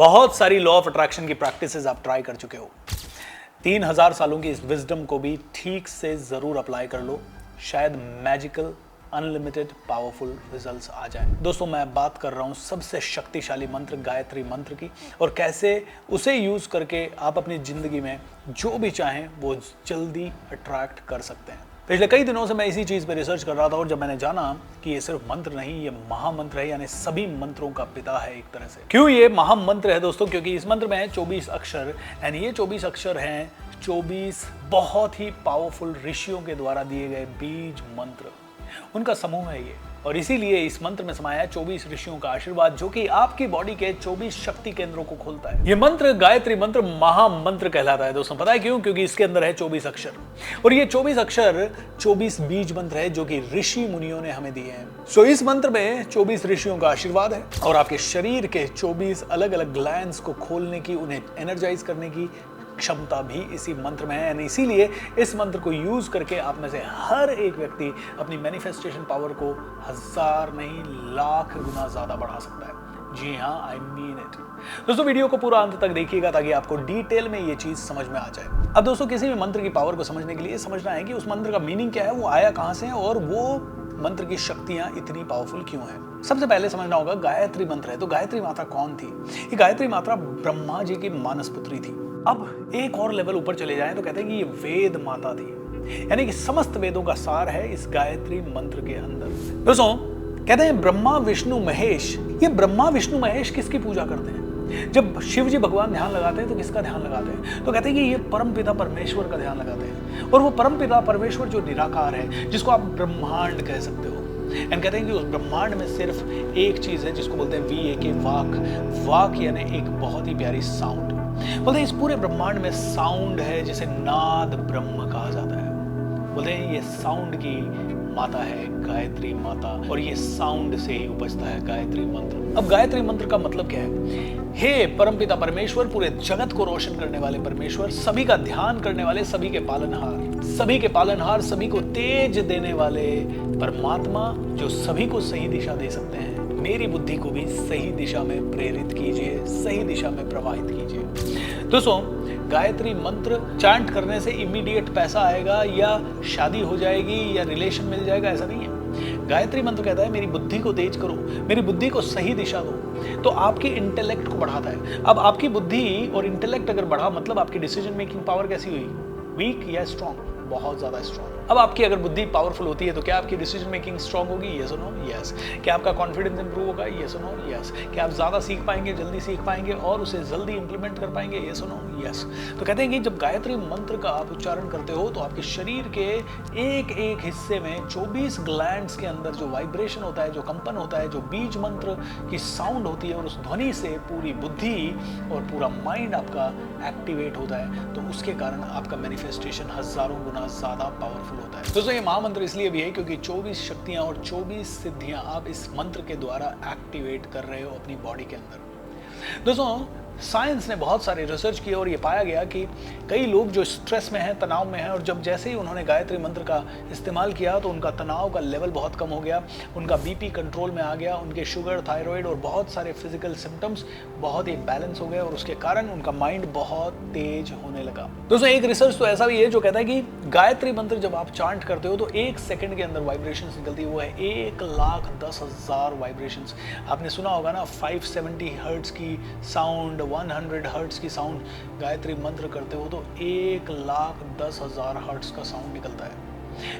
बहुत सारी law of attraction की प्रैक्टिसेस आप ट्राई कर चुके हो। 3000 सालों की इस विजडम को भी ठीक से जरूर अप्लाई कर लो, शायद मैजिकल अनलिमिटेड पावरफुल रिजल्ट्स आ जाए। दोस्तों, मैं बात कर रहा हूं सबसे शक्तिशाली मंत्र गायत्री मंत्र की, और कैसे उसे यूज करके आप अपनी जिंदगी में जो भी चाहें वो जल्दी अट्रैक्ट कर सकते हैं। पिछले कई दिनों से मैं इसी चीज पे रिसर्च कर रहा था, और जब मैंने जाना कि ये सिर्फ मंत्र नहीं, ये महामंत्र है, यानी सभी मंत्रों का पिता है एक तरह से। क्यों ये महामंत्र है दोस्तों? क्योंकि इस मंत्र में है 24 अक्षर, एंड ये 24 अक्षर हैं 24 बहुत ही पावरफुल ऋषियों के द्वारा दिए गए बीज मंत्र, उनका समूह है ये। और इसीलिए इस मंत्र में समाया है 24 ऋषियों का आशीर्वाद, जो कि आपकी बॉडी के 24 शक्ति केंद्रों को खोलता है। ये मंत्र गायत्री मंत्र महामंत्र कहलाता है दोस्तों। पता है क्यों? क्योंकि इसके अंदर है 24 अक्षर, और ये 24 अक्षर 24 बीज मंत्र है जो कि ऋषि मुनियों ने हमें दिए हैं। सो इस मंत्र में 24 ऋषियों का आशीर्वाद है, और आपके शरीर के 24 अलग अलग ग्लैंड्स को खोलने की, उन्हें एनर्जाइज करने की क्षमता भी इसी मंत्र में है। इसीलिए इस मंत्र को यूज करके आप में से हर एक व्यक्ति अपनी मैनिफेस्टेशन पावर को 1000 नहीं लाख गुना ज्यादा बढ़ा सकता है। जी हाँ, आई मीन इट। दोस्तों, वीडियो को पूरा अंत तक देखिएगा ताकि आपको डिटेल में ये चीज समझ में आ जाए। अब दोस्तों, किसी भी मंत्र की पावर को समझने के लिए समझना है कि उस मंत्र का मीनिंग क्या है, वो आया कहां से है, और वो मंत्र की शक्तियां इतनी पावरफुल क्यों है। सबसे पहले समझना होगा गायत्री मंत्र है, तो गायत्री माता कौन थी? ये गायत्री माता ब्रह्मा जी की मानस पुत्री थी। अब एक और लेवल ऊपर चले जाएं तो कहते हैं कि ये वेद माता थी, यानी कि समस्त वेदों का सार है इस गायत्री मंत्र के अंदर। दोस्तों, कहते हैं ब्रह्मा विष्णु महेश। ये ब्रह्मा विष्णु महेश किसकी पूजा करते हैं? जब शिव जी भगवान ध्यान लगाते हैं तो किसका ध्यान लगाते हैं? तो कहते हैं कि ये परम पिता परमेश्वर का ध्यान लगाते हैं, और वो परम पिता परमेश्वर जो निराकार है, जिसको आप ब्रह्मांड कह सकते हो। एंड कहते हैं कि उस ब्रह्मांड में सिर्फ एक चीज है जिसको बोलते हैं VAK, वाक। वाक यानी एक बहुत ही प्यारी साउंड। बोलते हैं इस पूरे ब्रह्मांड में साउंड है जिसे नाद ब्रह्म कहा जाता है। बोलते हैं ये साउंड की माता है गायत्री माता, और ये साउंड से ही उपजता है गायत्री मंत्र। अब गायत्री मंत्र का मतलब क्या है? हे परमपिता परमेश्वर, पूरे जगत को रोशन करने वाले परमेश्वर, सभी का ध्यान करने वाले, सभी के पालनहार, सभी को तेज देने वाले परमात्मा, जो सभी को सही दिशा दे सकते हैं। मेरी बुद्धि को भी सही दिशा में प्रेरित कीजिए, सही दिशा में प्रवाहित कीजिए। दोस्तों, गायत्री मंत्र चांट करने से इमीडिएट पैसा आएगा, या शादी हो जाएगी, या रिलेशन मिल जाएगा, ऐसा नहीं है। गायत्री मंत्र कहता है मेरी बुद्धि को तेज करो, मेरी बुद्धि को सही दिशा दो, तो आपके इंटेलेक्ट को बढ़ाता है। अब आपकी बुद्धि और इंटेलेक्ट अगर बढ़ा, मतलब आपकी डिसीजन मेकिंग पावर कैसी हुई? वीक या स्ट्रॉन्ग? बहुत ज्यादा स्ट्रॉन्ग। अब आपकी अगर बुद्धि पावरफुल होती है तो क्या आपकी डिसीजन मेकिंग स्ट्रॉन्ग होगी? यस और नो? यस। क्या आपका कॉन्फिडेंस इंप्रूव होगा? यस और नो? यस। क्या आप ज्यादा सीख पाएंगे, जल्दी सीख पाएंगे, और उसे जल्दी इंप्लीमेंट कर पाएंगे? यस और नो? यस। तो कहते हैं कि जब गायत्री मंत्र का आप उच्चारण करते हो तो आपके शरीर के एक एक हिस्से में 24 ग्लैंड्स के अंदर जो वाइब्रेशन होता है, जो कंपन होता है, जो बीज मंत्र की साउंड होती है, और उस ध्वनि से पूरी बुद्धि और पूरा माइंड आपका एक्टिवेट होता है, तो उसके कारण आपका मैनिफेस्टेशन हजारों गुना ज्यादा पावरफुल होता है। दोस्तों, ये महामंत्र इसलिए भी है क्योंकि 24 शक्तियां और 24 सिद्धियां आप इस मंत्र के द्वारा एक्टिवेट कर रहे हो अपनी बॉडी के अंदर। दोस्तों, साइंस ने बहुत सारे रिसर्च किए, और ये पाया गया कि कई लोग जो स्ट्रेस में हैं, तनाव में हैं, और जब जैसे ही उन्होंने गायत्री मंत्र का इस्तेमाल किया तो उनका तनाव का लेवल बहुत कम हो गया, उनका BP कंट्रोल में आ गया, उनके शुगर, थायराइड और बहुत सारे फिजिकल सिम्टम्स बहुत ही बैलेंस हो गए, और उसके कारण उनका माइंड बहुत तेज होने लगा। दोस्तों, एक रिसर्च तो ऐसा भी है जो कहता है कि गायत्री मंत्र जब आप चांट करते हो तो 1 सेकंड के अंदर वाइब्रेशन निकलती है, वो है 1,10,000 वाइब्रेशंस। आपने सुना होगा ना, 570 हर्ट्ज की साउंड, 100 हर्ट्ज की साउंड गायत्री मंत्र करते हो तो 1,10,000 हर्ट्ज का साउंड निकलता है।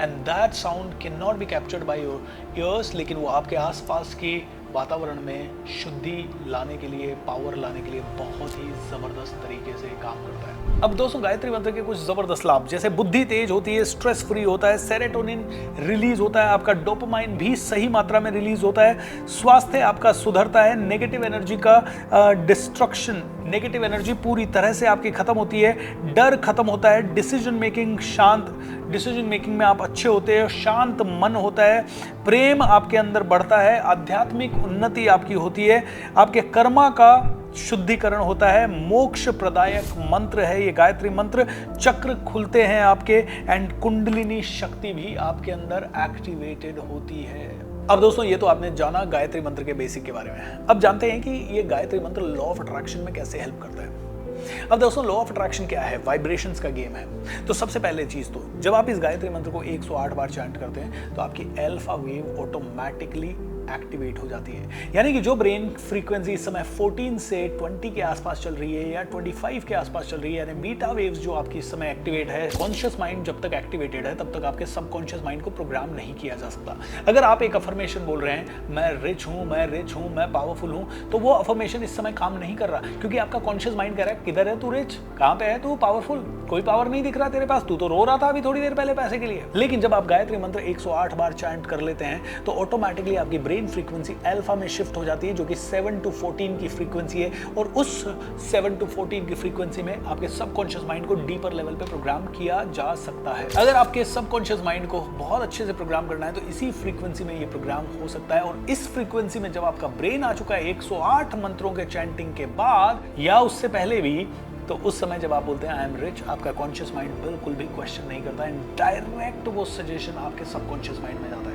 And that sound can not be captured by your ears, लेकिन वो आपके आसपास के वातावरण में शुद्धि लाने के लिए, पावर लाने के लिए बहुत ही जबरदस्त तरीके से काम करता है। अब दोस्तों, गायत्री मंत्र के कुछ जबरदस्त लाभ, जैसे बुद्धि तेज होती है, स्ट्रेस फ्री होता है, सेरोटोनिन रिलीज होता है, आपका डोपामाइन भी सही मात्रा में रिलीज होता है, स्वास्थ्य आपका सुधरता है, नेगेटिव एनर्जी का डिस्ट्रक्शन, नेगेटिव एनर्जी पूरी तरह से आपकी खत्म होती है, डर खत्म होता है, डिसीजन मेकिंग शांत, डिसीजन मेकिंग में आप अच्छे होते हैं, शांत मन होता है, प्रेम आपके अंदर बढ़ता है, आध्यात्मिक उन्नति आपकी होती है, आपके कर्मा का शुद्धिकरण होता है, मोक्ष प्रदायक मंत्र है ये गायत्री मंत्र, चक्र खुलते हैं आपके, एंड कुंडलिनी शक्ति भी आपके अंदर एक्टिवेटेड होती है। अब दोस्तों ये तो आपने जाना गायत्री मंत्र के बेसिक के बारे में। अब जानते हैं कि ये गायत्री मंत्र लॉ ऑफ अट्रैक्शन में कैसे हेल्प करता है। अब दोस्तों लॉ ऑफ अट्रैक्शन क्या है? वाइब्रेशंस का गेम है। तो सबसे पहले चीज तो जब आप इस गायत्री मंत्र को 108 बार चैंट करते हैं तो आपकी अल्फा वेव ऑटोमेटिकली एक्टिवेट हो जाती है। यानी कि जो ब्रेन फ्रीक्वेंसी इस समय 14 से 20 के आसपास चल रही है या 25 के आसपास चल रही है, यानी बीटा वेव्स जो आपकी इस समय एक्टिवेट है, कॉन्शियस माइंड जब तक एक्टिवेटेड है तब तक आपके सबकॉन्शियस माइंड को प्रोग्राम नहीं किया जा सकता। अगर आप एक अफर्मेशन बोल रहे हैं, मैं रिच हूं, मैं रिच हूं, मैं पावरफुल हूं, तो वो अफर्मेशन इस समय काम नहीं कर रहा, क्योंकि आपका कॉन्शियस माइंड कह रहा है किधर है तू रिच, कहां पे है तू पावरफुल, कोई पावर नहीं दिख रहा तेरे पास, तू तो रो रहा था अभी थोड़ी देर पहले पैसे के लिए। लेकिन जब आप गायत्री मंत्र 108 बार चैंट कर लेते हैं तो ऑटोमेटिकली आपकी ब्रेन फ्रीक्वेंसी अल्फा में शिफ्ट हो जाती है, जो कि 7 to 14 की फ्रीक्वेंसी है, और उस 7 to 14 की फ्रीक्वेंसी में आपके सबकॉन्शियस माइंड को डीपर लेवल पे प्रोग्राम किया जा सकता है। अगर आपके सबकॉन्शियस माइंड को बहुत अच्छे से प्रोग्राम करना है तो इसी फ्रीक्वेंसी में ये प्रोग्राम हो सकता है। और इस फ्रीक्वेंसी में जब आपका ब्रेन आ चुका है 108 मंत्रों के चैंटिंग के बाद या उससे पहले भी, तो उस समय जब आप बोलते हैं आई एम रिच, आपका कॉन्शियस माइंड बिल्कुल भी क्वेश्चन नहीं करता है, डायरेक्ट वो सजेशन आपके सबकॉन्शियस माइंड में जाता है।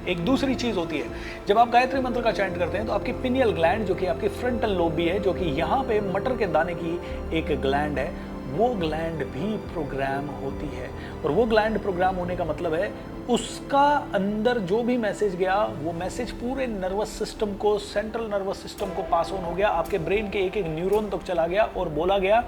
एक दूसरी चीज होती है, जब आप गायत्री मंत्र का चैंट करते हैं तो आपकी पिनियल ग्लैंड, जो कि आपकी फ्रंटल लोब भी है, जो कि यहाँ पे मटर के दाने की एक ग्लैंड है, वो ग्लैंड भी प्रोग्राम होती है। और वो ग्लैंड प्रोग्राम होने का मतलब है उसका अंदर जो भी मैसेज गया वो मैसेज पूरे नर्वस सिस्टम को, सेंट्रल नर्वस सिस्टम को पास ऑन हो गया, आपके ब्रेन के एक एक न्यूरॉन तक चला गया और बोला गया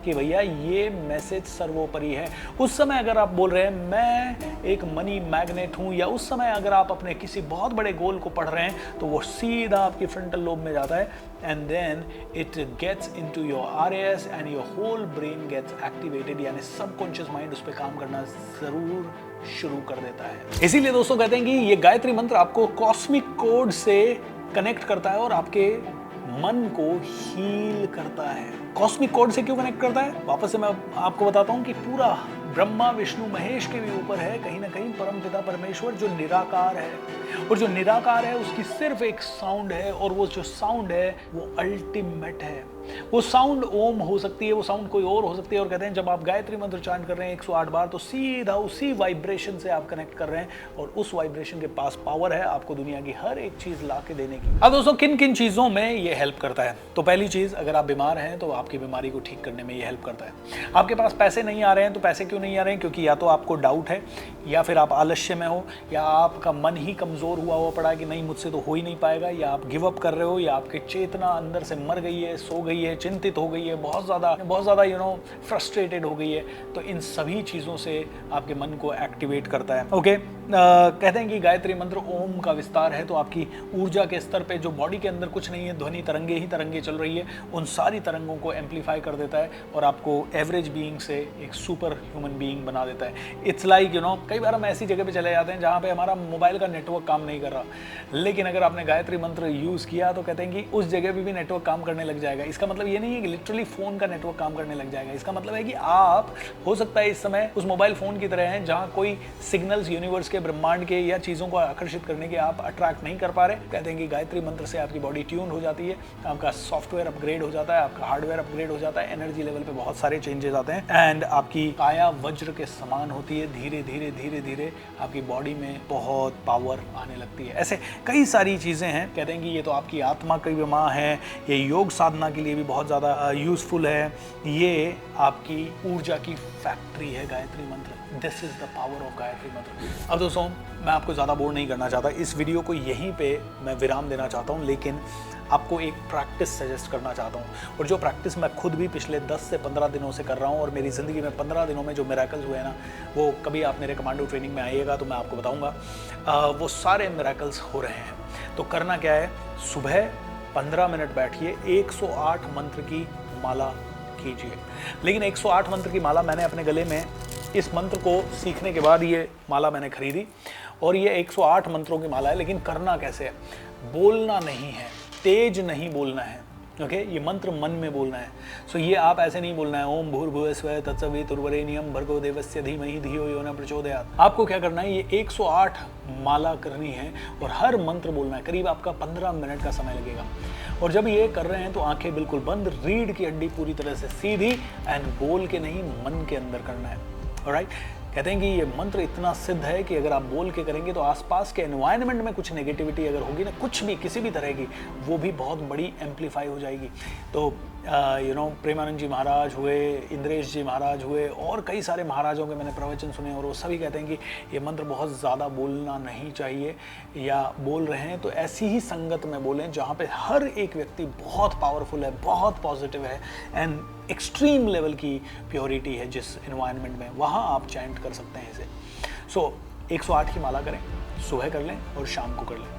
कि भैया ये मैसेज सर्वोपरि है। उस समय अगर आप बोल रहे हैं मैं एक मनी मैग्नेट हूं, या उस समय अगर आप अपने किसी बहुत बड़े गोल को पढ़ रहे हैं, तो वो सीधा आपकी फ्रंटल लोब में जाता है and then it gets into your RAS and your whole brain gets activated, यानी सबकॉन्शियस माइंड उस पर काम करना जरूर शुरू कर देता है। इसीलिए दोस्तों कहते हैं कि ये गायत्री मंत्र आपको कॉस्मिक कोड से कनेक्ट करता है और आपके मन को हील करता है। कॉस्मिक कोड से क्यों कनेक्ट करता है? वापस से मैं आपको बताता हूं कि पूरा ब्रह्मा विष्णु महेश के भी ऊपर है कहीं ना कहीं परमपिता परमेश्वर, जो निराकार है, और जो निराकार है उसकी सिर्फ एक साउंड है, और वो जो साउंड है वो अल्टीमेट है। वो साउंड ओम हो सकती है, वो साउंड कोई और हो सकती है। और कहते हैं जब आप गायत्री मंत्र चैंट कर रहे हैं 108 बार, तो सीधा उसी वाइब्रेशन से आप कनेक्ट कर रहे हैं, और उस वाइब्रेशन के पास पावर है आपको दुनिया की हर एक चीज ला के देने की। अब दोस्तों किन किन चीजों में ये हेल्प करता है? तो पहली चीज, अगर आप बीमार हैं तो आपकी बीमारी को ठीक करने में ये हेल्प करता है। आपके पास पैसे नहीं आ रहे हैं, तो पैसे क्यों नहीं आ रहे हैं? क्योंकि या तो आपको डाउट है, या फिर आप आलस्य में हो, या आपका मन ही कमजोर हुआ पड़ा है कि नहीं मुझसे तो हो ही नहीं पाएगा, या आप गिव अप कर रहे हो, या आपकी चेतना अंदर से मर गई है, सो गई है, चिंतित हो गई है, बहुत ज़्यादा फ्रस्ट्रेटेड हो गई है। तो इन सभी चीज़ों से आपके मन को एक्टिवेट करता है। ओके, कहते हैं कि गायत्री मंत्र ओम का विस्तार है, तो आपकी ऊर्जा के स्तर पे जो बॉडी के अंदर कुछ नहीं है, ध्वनि तरंगे ही तरंगे चल रही है, उन सारी तरंगों को एम्पलीफाई कर देता है और आपको एवरेज बीइंग से एक सुपर ह्यूमन बीइंग बना देता है। इट्स लाइक कई बार हम ऐसी जगह पे चले जाते हैं जहाँ पे हमारा मोबाइल का नेटवर्क काम नहीं कर रहा, लेकिन अगर आपने गायत्री मंत्र यूज़ किया तो कहते हैं कि उस जगह पे भी नेटवर्क काम करने लग जाएगा। इसका मतलब ये नहीं है कि लिटरली फ़ोन का नेटवर्क काम करने लग जाएगा। इसका मतलब है कि आप हो सकता है इस समय उस मोबाइल फ़ोन की तरह हैं जहाँ कोई सिग्नल्स यूनिवर्स के, ब्रह्मांड के या चीज़ों को आकर्षित करने के आप अट्रैक्ट नहीं कर पा रहे। कहते हैं कि गायत्री मंत्र से आपकी बॉडी ट्यून हो जाती है, आपका सॉफ्टवेयर अपग्रेड हो जाता है, आपका हार्डवेयर अपग्रेड हो जाता है, एनर्जी लेवल पे बहुत सारे चेंजेस आते हैं एंड आपकी काया वज्र के समान होती है। धीरे धीरे धीरे धीरे आपकी बॉडी में बहुत पावर आने लगती है। ऐसे कई सारी चीज़ें हैं। कहते हैं कि ये तो आपकी आत्मा की भी माँ है, ये योग साधना के लिए भी बहुत ज़्यादा यूज़फुल है, ये आपकी ऊर्जा की फैक्ट्री है गायत्री मंत्र। This is the power of Gayatri मंत्र। अब दोस्तों मैं आपको ज़्यादा बोर नहीं करना चाहता, इस वीडियो को यहीं पे मैं विराम देना चाहता हूँ, लेकिन आपको एक प्रैक्टिस सजेस्ट करना चाहता हूँ। और जो प्रैक्टिस मैं खुद भी पिछले 10 से 15 दिनों से कर रहा हूँ, और मेरी ज़िंदगी में 15 दिनों में जो मिरेकल्स हुए हैं ना, वो कभी आप मेरे कमांडो ट्रेनिंग में आइएगा तो मैं आपको बताऊँगा। वो सारे मिरेकल्स हो रहे हैं। तो करना क्या है, सुबह 15 मिनट बैठिए, 108 मंत्र की माला कीजिए। लेकिन 108 मंत्र की माला मैंने अपने गले में, इस मंत्र को सीखने के बाद ये माला मैंने खरीदी, और ये 108 मंत्रों की माला है। लेकिन करना कैसे है, बोलना नहीं है, तेज नहीं बोलना है। ओके, ये मंत्र मन में बोलना है। सो ये आप ऐसे नहीं बोलना है ओम भूर्भुवस्सुः तत्सवितुर्वरेण्यं भर्गो देवस्य धीमहि धियो यो न प्रचोदयात्। आपको क्या करना है, ये 108 माला करनी है और हर मंत्र बोलना है। करीब आपका 15 मिनट का समय लगेगा। और जब ये कर रहे हैं तो आंखें बिल्कुल बंद, रीढ़ की हड्डी पूरी तरह से सीधी, एंड बोल के नहीं, मन के अंदर करना है। ऑलराइट, कहते हैं कि ये मंत्र इतना सिद्ध है कि अगर आप बोल के करेंगे तो आसपास के एनवायरनमेंट में कुछ नेगेटिविटी अगर होगी ना, कुछ भी किसी भी तरह की, वो भी बहुत बड़ी एम्पलीफाई हो जाएगी। तो प्रेमानंद जी महाराज हुए, इंद्रेश जी महाराज हुए, और कई सारे महाराजों के मैंने प्रवचन सुने, और वो सभी कहते हैं कि ये मंत्र बहुत ज़्यादा बोलना नहीं चाहिए, या बोल रहे हैं तो ऐसी ही संगत में बोलें जहाँ पे हर एक व्यक्ति बहुत पावरफुल है, बहुत पॉजिटिव है, एंड एक्सट्रीम लेवल की प्योरिटी है जिस एनवायरनमेंट में, वहाँ आप चैंट कर सकते हैं इसे। सो 108 की माला करें, सुबह कर लें और शाम को कर लें।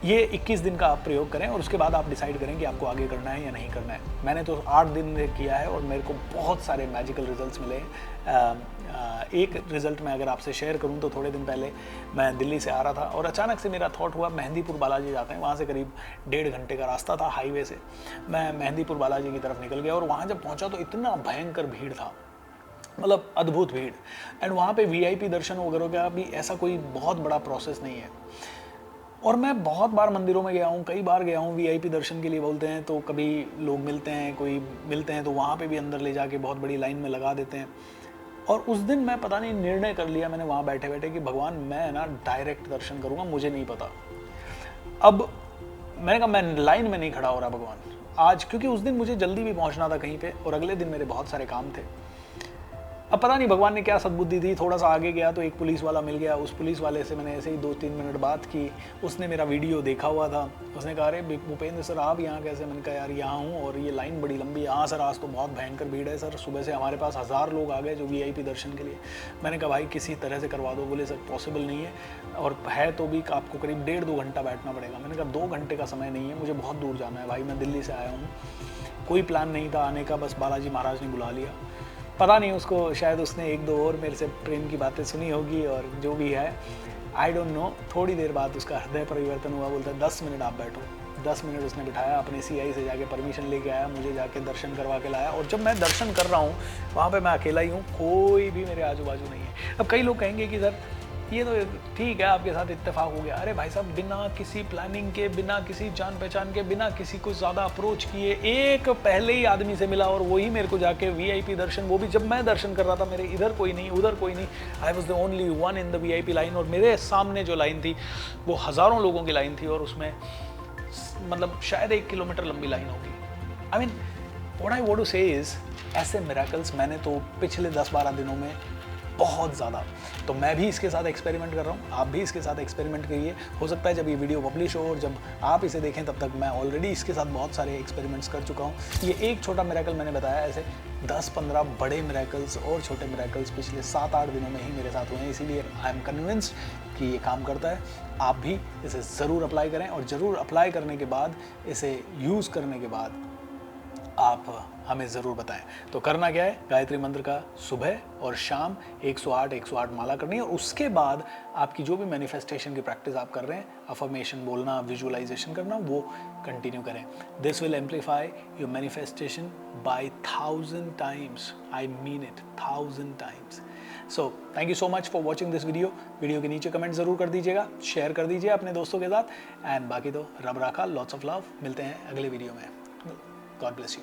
ये 21 दिन का आप प्रयोग करें और उसके बाद आप डिसाइड करें कि आपको आगे करना है या नहीं करना है। मैंने तो 8 दिन में किया है और मेरे को बहुत सारे मैजिकल रिजल्ट्स मिले। एक रिज़ल्ट मैं अगर आपसे शेयर करूं तो थोड़े दिन पहले मैं दिल्ली से आ रहा था और अचानक से मेरा थॉट हुआ, मेहंदीपुर बालाजी जाते हैं, वहाँ से करीब 1.5 घंटे का रास्ता था हाईवे से। मैं मेहंदीपुर बालाजी की तरफ निकल गया और वहाँ जब पहुँचा तो इतना भयंकर भीड़ था, मतलब अद्भुत भीड़। एंड वहाँ पे VIP दर्शन वगैरह का भी ऐसा कोई बहुत बड़ा प्रोसेस नहीं है। और मैं बहुत बार मंदिरों में गया हूँ, कई बार गया हूँ VIP दर्शन के लिए बोलते हैं, तो कभी लोग मिलते हैं, कोई मिलते हैं तो वहाँ पे भी अंदर ले जाके बहुत बड़ी लाइन में लगा देते हैं। और उस दिन मैं पता नहीं निर्णय कर लिया मैंने वहाँ बैठे बैठे कि भगवान मैं ना डायरेक्ट दर्शन करूँगा, मुझे नहीं पता। अब मैंने कहा मैं लाइन में नहीं खड़ा हो रहा भगवान आज, क्योंकि उस दिन मुझे जल्दी भी पहुँचना था कहीं पे और अगले दिन मेरे बहुत सारे काम थे। अब पता नहीं भगवान ने क्या सद्बुद्धि दी, थोड़ा सा आगे गया तो एक पुलिस वाला मिल गया। उस पुलिस वाले से मैंने ऐसे ही 2-3 मिनट बात की। उसने मेरा वीडियो देखा हुआ था। उसने कहा अरे भूपेंद्र सर आप यहाँ कैसे? मैंने कहा यार यहाँ हूँ और ये लाइन बड़ी लंबी है। हाँ सर आज तो बहुत भयंकर भीड़ है सर, सुबह से हमारे पास 1000 लोग आ गए जो VIP दर्शन के लिए। मैंने कहा भाई किसी तरह से करवा दो। बोले सर पॉसिबल नहीं है, और है तो भी आपको करीब 1.5-2 घंटा बैठना पड़ेगा। मैंने कहा 2 घंटे का समय नहीं है, मुझे बहुत दूर जाना है भाई, मैं दिल्ली से आया हूँ। कोई प्लान नहीं था आने का, बस बालाजी महाराज ने बुला लिया। पता नहीं उसको, शायद उसने 1-2 और मेरे से प्रेम की बातें सुनी होगी और जो भी है आई डोंट नो। थोड़ी देर बाद उसका हृदय परिवर्तन हुआ, बोलता है 10 मिनट आप बैठो। 10 मिनट उसने बिठाया, अपने CI से जाके परमिशन लेके आया, मुझे जाके दर्शन करवा के लाया। और जब मैं दर्शन कर रहा हूँ वहाँ पे मैं अकेला ही हूँ, कोई भी मेरे आजू बाजू नहीं है। अब कई लोग कहेंगे कि सर ये तो ठीक है आपके साथ इत्तेफाक हो गया। अरे भाई साहब बिना किसी प्लानिंग के, बिना किसी जान पहचान के, बिना किसी को ज़्यादा अप्रोच किए एक पहले ही आदमी से मिला और वही मेरे को जाके VIP दर्शन, वो भी जब मैं दर्शन कर रहा था मेरे इधर कोई नहीं उधर कोई नहीं, I was the only one in the VIP line. और मेरे सामने जो लाइन थी वो हज़ारों लोगों की लाइन थी और उसमें मतलब शायद 1 किलोमीटर लंबी लाइन होगी। I mean what I want to say is, ऐसे मिरेकल्स मैंने तो पिछले 10-12 दिनों में बहुत ज़्यादा, तो मैं भी इसके साथ एक्सपेरिमेंट कर रहा हूँ, आप भी इसके साथ एक्सपेरिमेंट करिए। हो सकता है जब ये वीडियो पब्लिश हो और जब आप इसे देखें तब तक मैं ऑलरेडी इसके साथ बहुत सारे एक्सपेरिमेंट्स कर चुका हूँ। ये एक छोटा मिरेकल मैंने बताया, ऐसे 10-15 बड़े मिरेकल्स और छोटे मिरेकल्स पिछले 7-8 दिनों में ही मेरे साथ हुए हैं। इसीलिए आई एम कन्विंस्ड कि ये काम करता है। आप भी इसे ज़रूर अप्लाई करें और ज़रूर अप्लाई करने के बाद, इसे यूज़ करने के बाद आप हमें ज़रूर बताएं। तो करना क्या है, गायत्री मंत्र का सुबह और शाम 108 माला करनी है और उसके बाद आपकी जो भी मैनिफेस्टेशन की प्रैक्टिस आप कर रहे हैं, अफर्मेशन बोलना, विजुअलाइजेशन करना, वो कंटिन्यू करें। This will amplify your manifestation by 1000 times. I mean it, 1000 times. So thank you so much for watching this video. Video के नीचे कमेंट ज़रूर कर दीजिएगा, शेयर कर दीजिए अपने दोस्तों के साथ, एंड बाकी तो रब राखा, लॉट्स ऑफ लव। मिलते हैं अगले वीडियो में। God bless you.